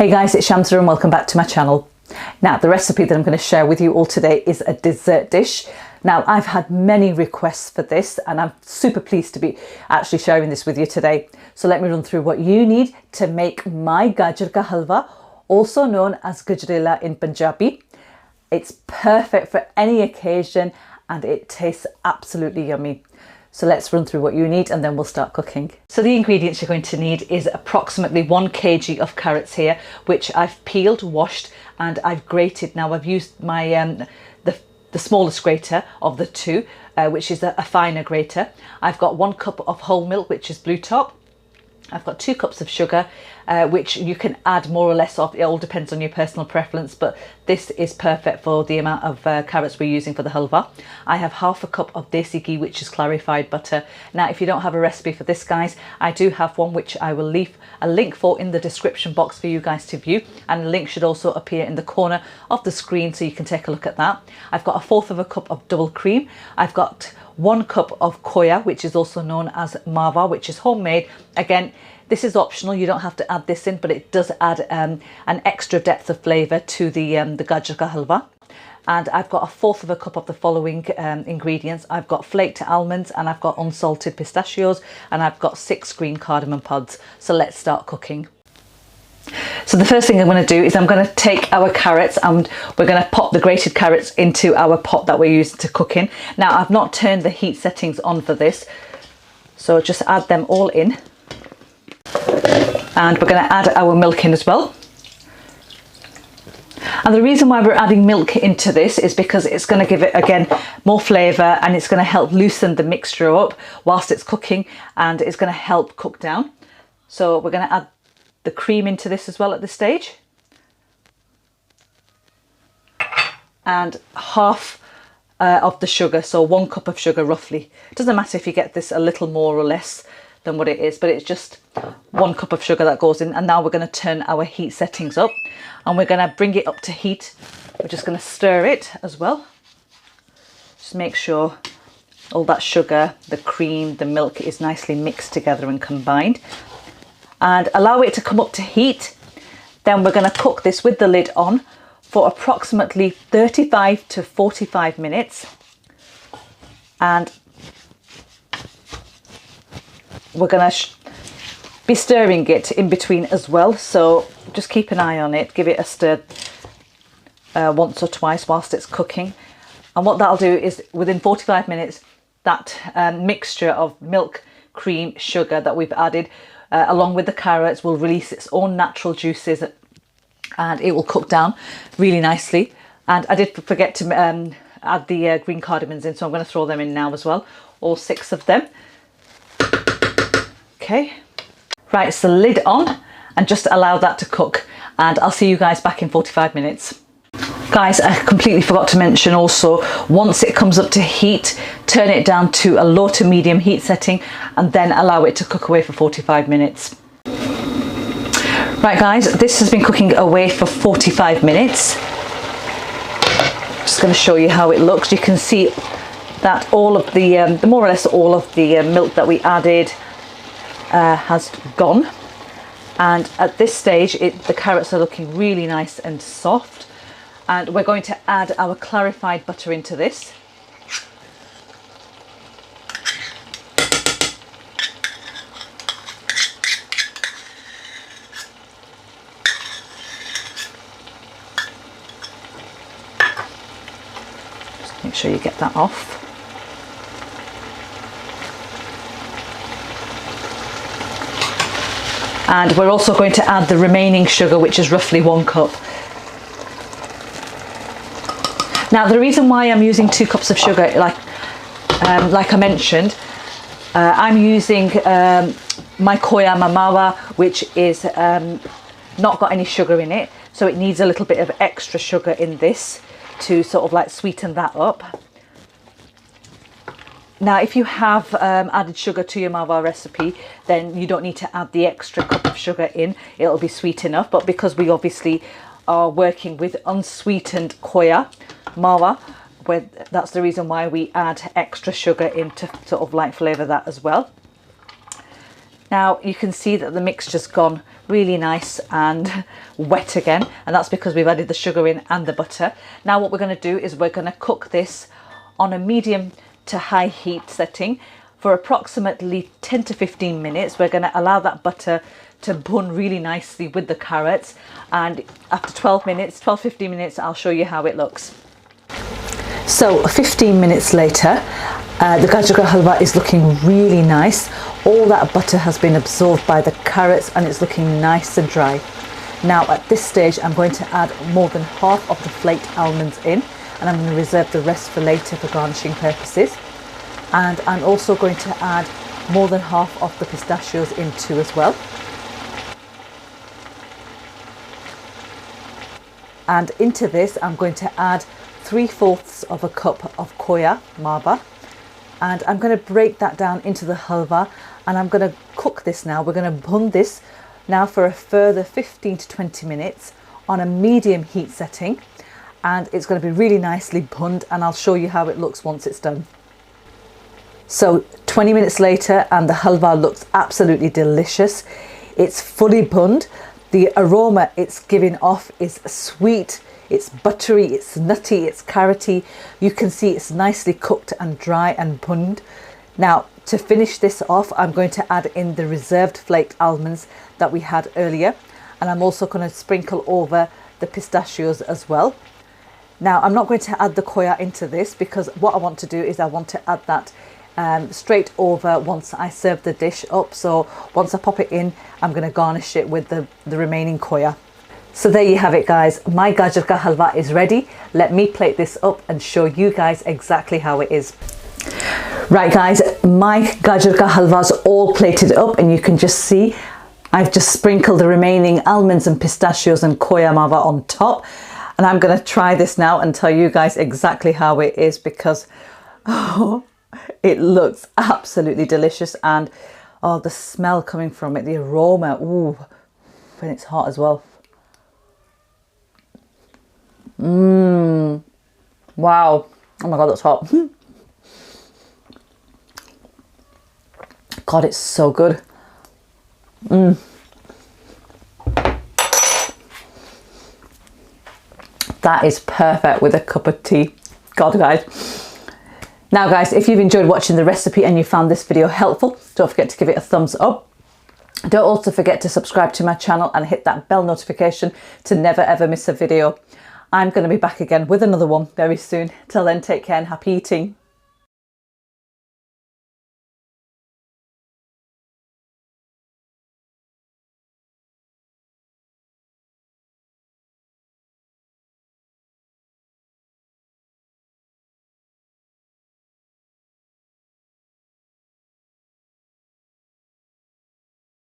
Hey guys, it's Shamsa and welcome back to my channel. Now the recipe that I'm going to share with you all today is a dessert dish. Now I've had many requests for this and I'm super pleased to be actually sharing this with you today. So let me run through what you need to make my Gajar Ka Halwa, also known as Gajrela in Punjabi. It's perfect for any occasion and it tastes absolutely yummy. So let's run through what you need and then we'll start cooking. So the ingredients you're going to need is approximately 1 kg of carrots here, which I've peeled, washed and I've grated. Now I've used my the smallest grater of the two, which is a finer grater. I've got 1 cup of whole milk, which is blue top. I've got 2 cups of sugar, which you can add more or less of. It all depends on your personal preference, but this is perfect for the amount of carrots we're using for the halwa. I have 1/2 cup of desi ghee, which is clarified butter. Now, if you don't have a recipe for this, guys, I do have one which I will leave a link for in the description box for you guys to view, and the link should also appear in the corner of the screen so you can take a look at that. I've got 1/4 cup of double cream. I've got 1 cup of Khoya, which is also known as Mava, which is homemade. Again, this is optional, you don't have to add this in, but it does add an extra depth of flavour to the Gajar Ka Halwa. And I've got 1/4 cup of the following ingredients. I've got flaked almonds and I've got unsalted pistachios and I've got 6 green cardamom pods. So let's start cooking. So the first thing I'm going to do is I'm going to take our carrots and we're going to pop the grated carrots into our pot that we're using to cook in. Now I've not turned the heat settings on for this, so just add them all in. And we're going to add our milk in as well. And the reason why we're adding milk into this is because it's going to give it, again, more flavour and it's going to help loosen the mixture up whilst it's cooking, and it's going to help cook down. So we're going to add the cream into this as well at this stage. And 1/2 of the sugar, so 1 cup of sugar roughly. It doesn't matter if you get this a little more or less than what it is, but it's just 1 cup of sugar that goes in. And now we're going to turn our heat settings up and we're going to bring it up to heat. We're just going to stir it as well. Just make sure all that sugar, the cream, the milk is nicely mixed together and combined. And allow it to come up to heat. Then we're going to cook this with the lid on for approximately 35 to 45 minutes. And we're going to be stirring it in between as well, so just keep an eye on it, give it a stir once or twice whilst it's cooking. And what that'll do is within 45 minutes that mixture of milk, cream, sugar that we've added along with the carrots will release its own natural juices and it will cook down really nicely. And I did forget to add the green cardamoms in, so I'm going to throw them in now as well, all 6 of them. Okay, right, so lid on and just allow that to cook, and I'll see you guys back in 45 minutes. Guys, I completely forgot to mention also, once it comes up to heat, turn it down to a low to medium heat setting and then allow it to cook away for 45 minutes. Right guys, this has been cooking away for 45 minutes. Just going to show you how it looks. You can see that all of the, more or less all of the milk that we added has gone, and at this stage the carrots are looking really nice and soft, and we're going to add our clarified butter into this. Just make sure you get that off. And we're also going to add the remaining sugar, which is roughly 1 cup. Now the reason why I'm using 2 cups of sugar, like I mentioned, I'm using my Khoya, my Mava, which is not got any sugar in it, so it needs a little bit of extra sugar in this to sort of like sweeten that up. Now, if you have added sugar to your Mava recipe, then you don't need to add the extra cup of sugar in. It'll be sweet enough. But because we obviously are working with unsweetened Khoya Mava, that's the reason why we add extra sugar in to sort of like flavour that as well. Now you can see that the mixture's gone really nice and wet again, and that's because we've added the sugar in and the butter. Now what we're going to do is we're going to cook this on a medium to high heat setting for approximately 10 to 15 minutes. We're going to allow that butter to bun really nicely with the carrots, and after 15 minutes I'll show you how it looks. So 15 minutes later, the Gajar Ka Halwa is looking really nice. All that butter has been absorbed by the carrots and it's looking nice and dry. Now at this stage I'm going to add more than half of the flaked almonds in, and I'm going to reserve the rest for later for garnishing purposes. And I'm also going to add more than half of the pistachios in too as well. And into this I'm going to add 3/4 of a cup of Khoya, Mava, and I'm going to break that down into the halva, and I'm going to cook this now. We're going to bun this now for a further 15 to 20 minutes on a medium heat setting, and it's going to be really nicely bunned, and I'll show you how it looks once it's done. So 20 minutes later and the halva looks absolutely delicious. It's fully bunned. The aroma it's giving off is sweet, it's buttery, it's nutty, it's carroty. You can see it's nicely cooked and dry and bunned. Now to finish this off, I'm going to add in the reserved flaked almonds that we had earlier, and I'm also going to sprinkle over the pistachios as well. Now I'm not going to add the Khoya into this because what I want to do is I want to add that straight over once I serve the dish up. So once I pop it in, I'm going to garnish it with the remaining Khoya. So there you have it guys, my Gajar Ka Halwa is ready. Let me plate this up and show you guys exactly how it is. Right guys, my Gajar Ka Halwa's all plated up, and you can just see I've just sprinkled the remaining almonds and pistachios and Khoya Mava on top, and I'm going to try this now and tell you guys exactly how it is, because it looks absolutely delicious, and oh, the smell coming from it, the aroma, ooh, when it's hot as well. Wow, oh my god, that's hot. God, it's so good. That is perfect with a cup of tea. God guys. Now guys, if you've enjoyed watching the recipe and you found this video helpful, don't forget to give it a thumbs up. Don't also forget to subscribe to my channel and hit that bell notification to never ever miss a video. I'm going to be back again with another one very soon. Till then, take care and happy eating.